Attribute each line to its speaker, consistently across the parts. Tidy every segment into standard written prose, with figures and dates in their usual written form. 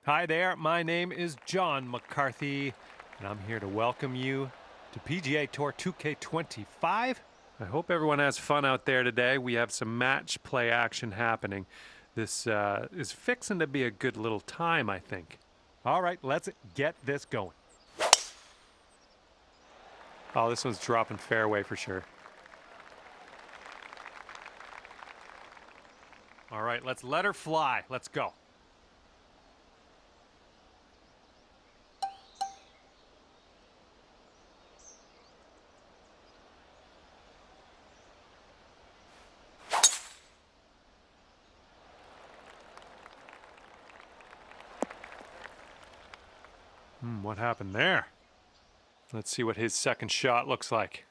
Speaker 1: Hi there, my name is John McCarthy, and I'm here to welcome you to PGA Tour 2K25. I hope everyone has fun out there today. We have some match play action happening. This is fixing to be a good little time, I think. All right, let's get this going. Oh, this one's dropping fairway for sure. All right, let's let her fly. Let's go. What happened there? Let's see what his second shot looks like.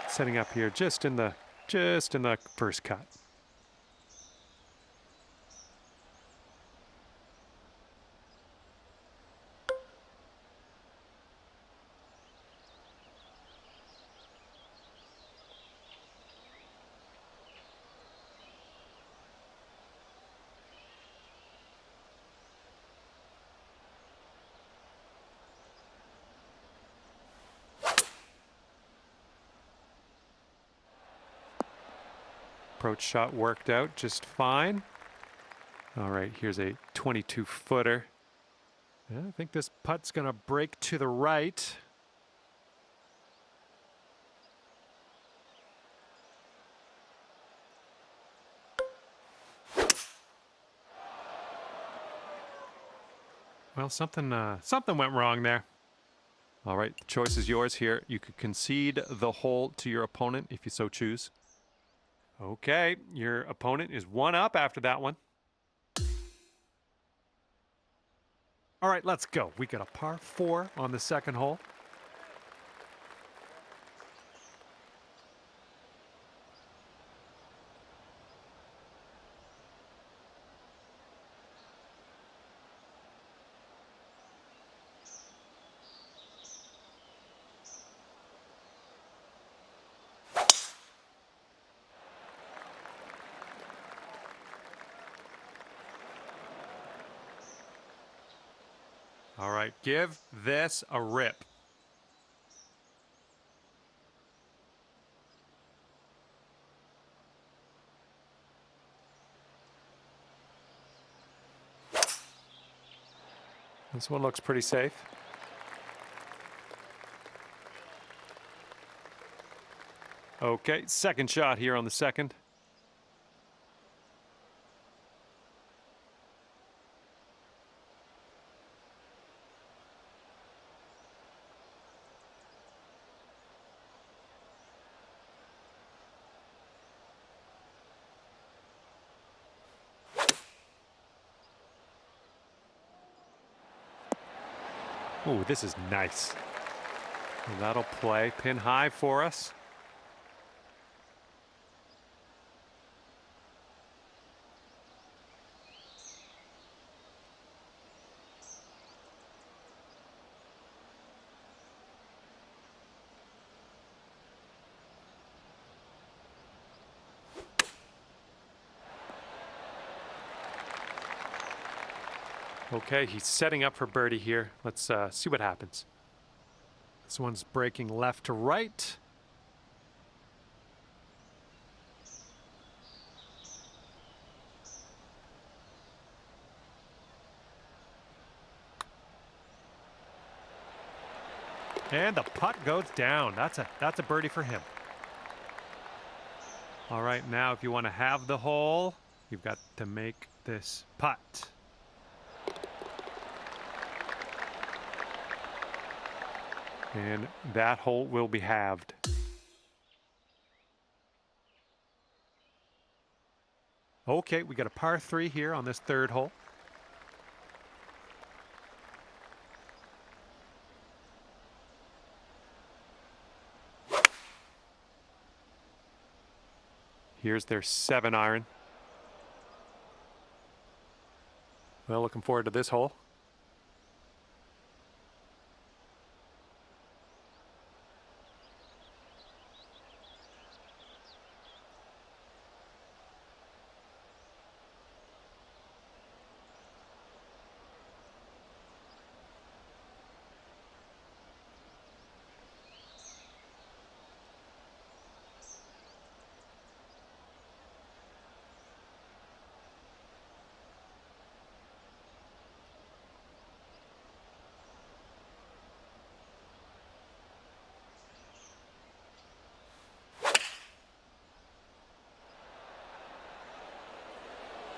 Speaker 1: Setting up here just in the first cut. Approach shot worked out just fine. All right, here's a 22-footer. Yeah, I think this putt's gonna break to the right. Well, something went wrong there. All right, the choice is yours here. You could concede the hole to your opponent if you so choose. Okay, your opponent is one up after that one. All right, let's go. We got a par 4 on the second hole. All right, give this a rip. This one looks pretty safe. Okay, second shot here on the second. Ooh, this is nice. That'll play pin high for us. Okay, he's setting up for birdie here. Let's see what happens. This one's breaking left to right. And the putt goes down. That's a birdie for him. All right, now if you want to have the hole, you've got to make this putt. And that hole will be halved. Okay, we got a par 3 here on this third hole. Here's their 7-iron. Well, looking forward to this hole.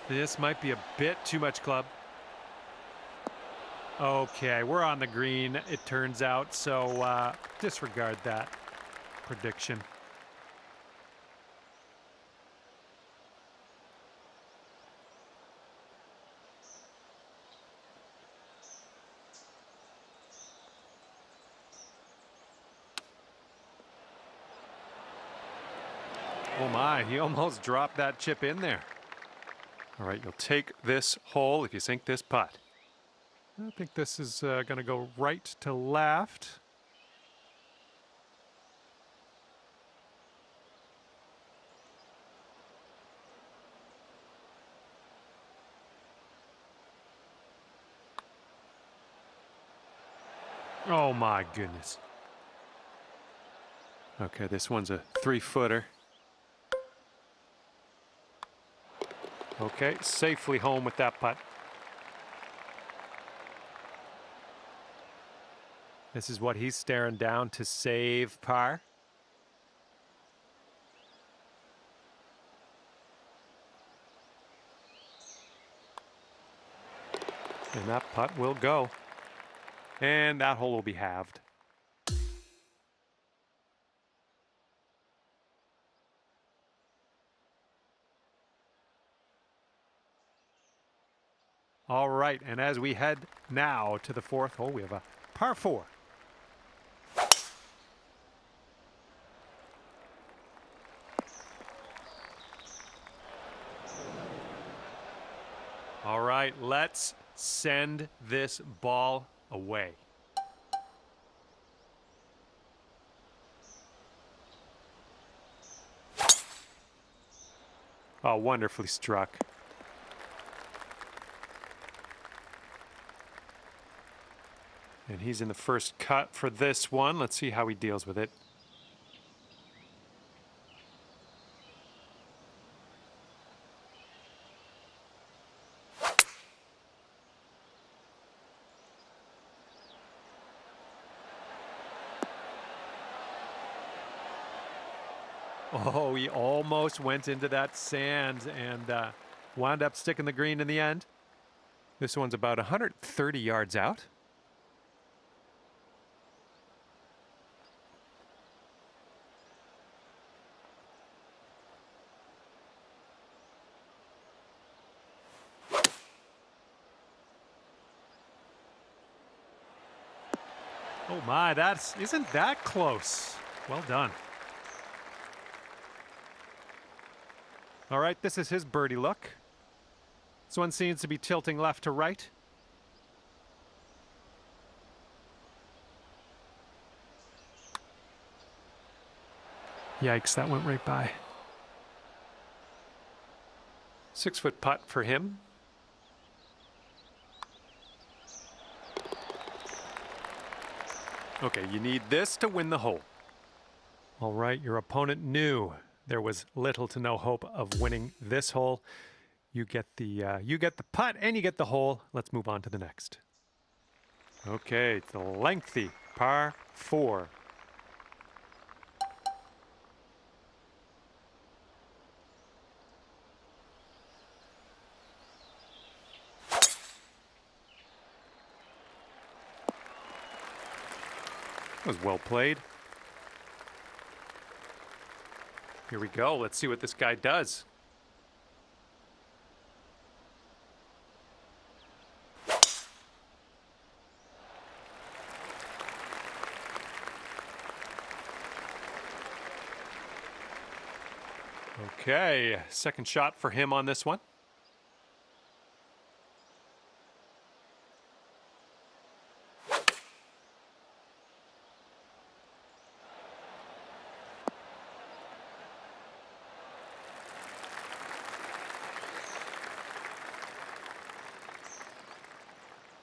Speaker 1: This might be a bit too much club. Okay, we're on the green, it turns out, so disregard that prediction. Oh my, he almost dropped that chip in there. All right, you'll take this hole if you sink this putt. I think this is going to go right to left. Oh my goodness. Okay, this one's a 3-footer. Okay, safely home with that putt. This is what he's staring down to save par. And that putt will go. And that hole will be halved. All right, and as we head now to the 4th hole, we have a par 4. All right, let's send this ball away. Oh, wonderfully struck. And he's in the first cut for this one. Let's see how he deals with it. Oh, he almost went into that sand and wound up sticking the green in the end. This one's about 130 yards out. Oh my, isn't that close? Well done. All right, this is his birdie look. This one seems to be tilting left to right. Yikes, that went right by. 6-foot putt for him. Okay, you need this to win the hole. All right, your opponent knew there was little to no hope of winning this hole. You get the putt and you get the hole. Let's move on to the next. Okay, it's a lengthy par 4. That was well played. Here we go. Let's see what this guy does. Okay, second shot for him on this one.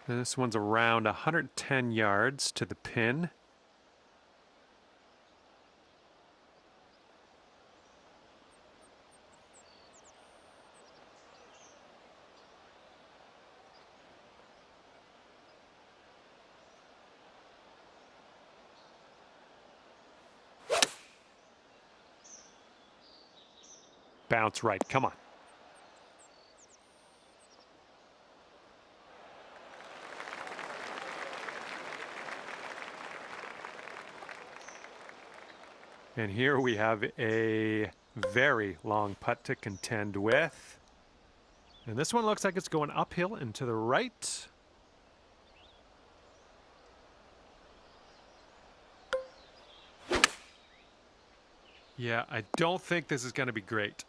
Speaker 1: And this one's around 110 yards to the pin. Bounce right, come on. And here we have a very long putt to contend with. And this one looks like it's going uphill and to the right. Yeah, I don't think this is going to be great.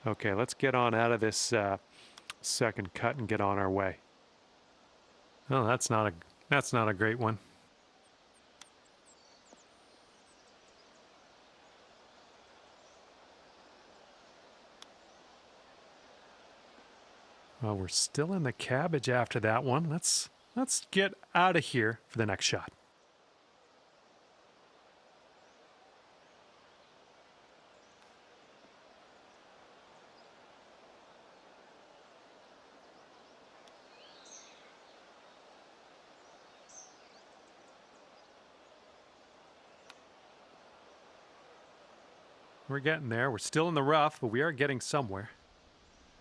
Speaker 1: Okay, let's get on out of this second cut and get on our way. Oh, that's not a great one. Well, we're still in the cabbage after that one. Let's get out of here for the next shot. We're getting there. We're still in the rough, but we are getting somewhere.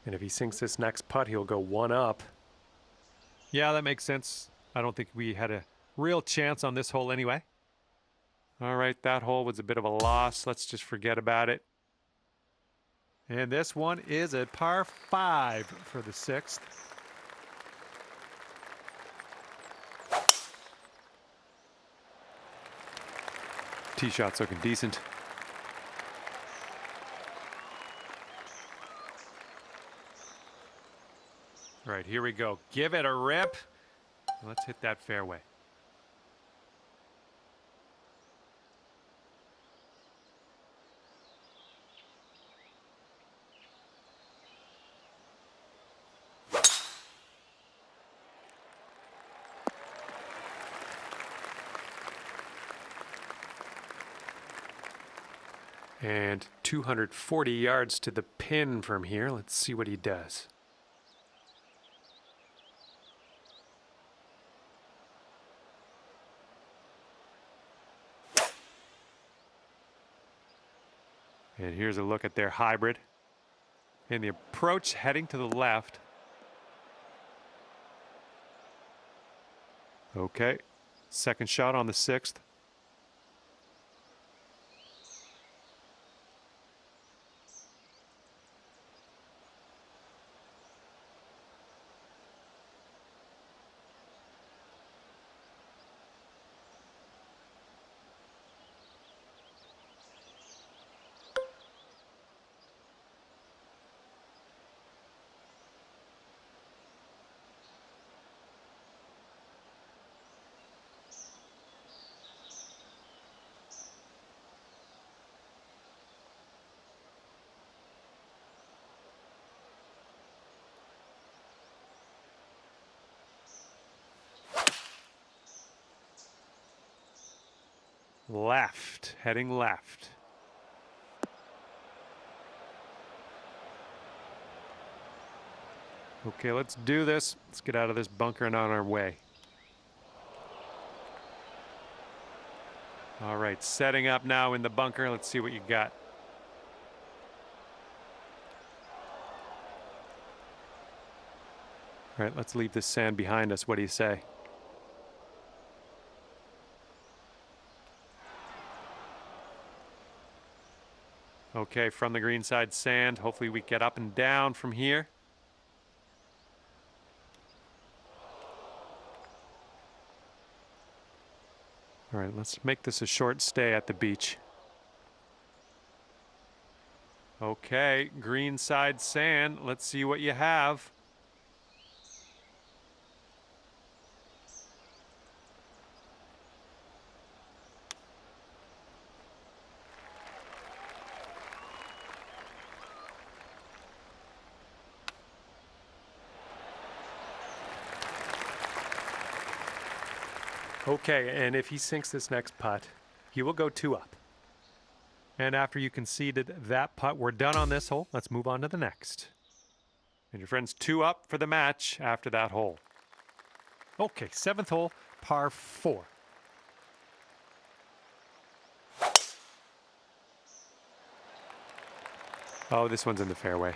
Speaker 1: And if he sinks this next putt, he'll go one up. Yeah, that makes sense. I don't think we had a real chance on this hole anyway. All right, that hole was a bit of a loss. Let's just forget about it. And this one is a par 5 for the 6th. Tee shot's looking decent. All right, here we go. Give it a rip. Let's hit that fairway. And 240 yards to the pin from here. Let's see what he does. And here's a look at their hybrid. And the approach heading to the left. Okay, second shot on the 6th. Left, heading left. Okay, let's do this. Let's get out of this bunker and on our way. All right, setting up now in the bunker. Let's see what you got. All right, let's leave this sand behind us. What do you say? Okay, from the green side sand. Hopefully we get up and down from here. All right, let's make this a short stay at the beach. Okay, green side sand. Let's see what you have. Okay, and if he sinks this next putt, he will go 2 up. And after you conceded that putt, we're done on this hole. Let's move on to the next. And your friend's 2 up for the match after that hole. Okay, 7th hole, par 4. Oh, this one's in the fairway.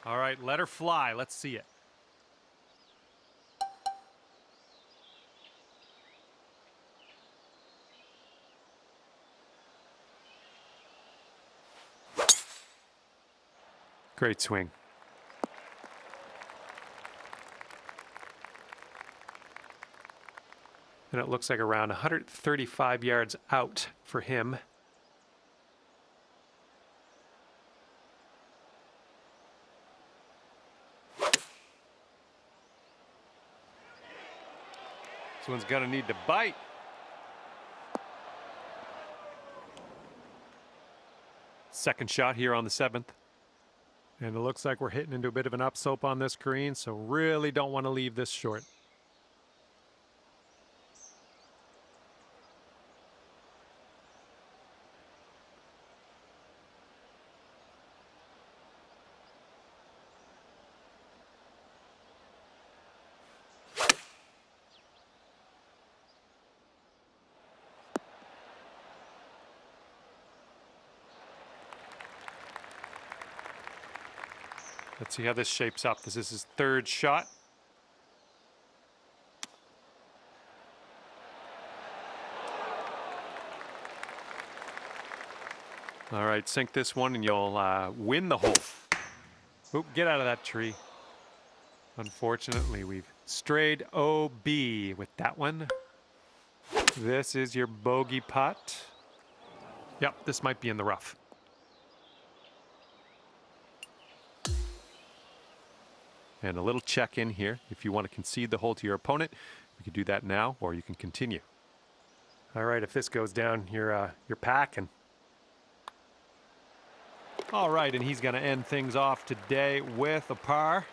Speaker 1: All right, let her fly. Let's see it. Great swing. And it looks like around 135 yards out for him. This one's gonna need to bite. Second shot here on the 7th. And it looks like we're hitting into a bit of an upslope on this green, so really don't want to leave this short. Let's see how this shapes up. This is his 3rd shot. All right, sink this one and you'll win the hole. Oop, get out of that tree. Unfortunately, we've strayed OB with that one. This is your bogey putt. Yep, this might be in the rough. And a little check-in here. If you want to concede the hole to your opponent, you can do that now, or you can continue. All right, if this goes down, you're packing. All right, and he's going to end things off today with a par.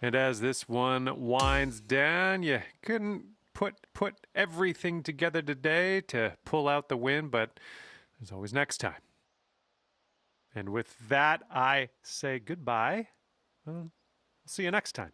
Speaker 1: And as this one winds down, you couldn't put everything together today to pull out the win, but there's always next time. And with that, I say goodbye. I'll see you next time.